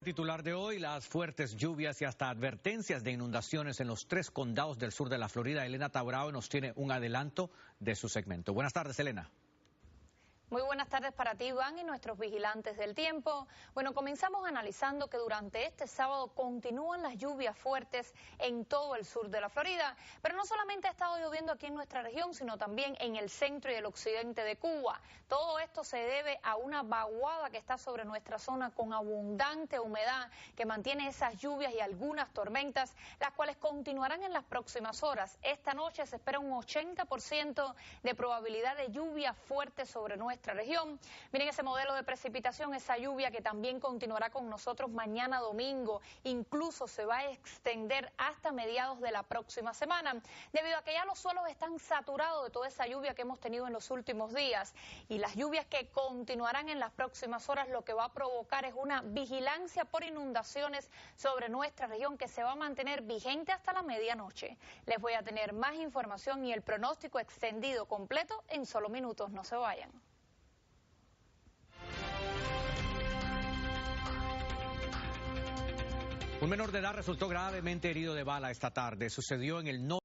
Titular de hoy, las fuertes lluvias y hasta advertencias de inundaciones en los 3 condados del sur de la Florida. Elena Taurao nos tiene un adelanto de su segmento. Buenas tardes, Elena. Muy buenas tardes para ti, Iván, y nuestros vigilantes del tiempo. Bueno, comenzamos analizando que durante este sábado continúan las lluvias fuertes en todo el sur de la Florida. Pero no solamente ha estado lloviendo aquí en nuestra región, sino también en el centro y el occidente de Cuba. Todo esto se debe a una vaguada que está sobre nuestra zona con abundante humedad que mantiene esas lluvias y algunas tormentas, las cuales continuarán en las próximas horas. Esta noche se espera un 80% de probabilidad de lluvia fuerte sobre nuestra región. Miren ese modelo de precipitación, esa lluvia que también continuará con nosotros mañana domingo, incluso se va a extender hasta mediados de la próxima semana, debido a que ya los suelos están saturados de toda esa lluvia que hemos tenido en los últimos días, y las lluvias que continuarán en las próximas horas lo que va a provocar es una vigilancia por inundaciones sobre nuestra región que se va a mantener vigente hasta la medianoche. Les voy a tener más información y el pronóstico extendido completo en solo minutos, no se vayan. Un menor de edad resultó gravemente herido de bala esta tarde. Sucedió en el norte.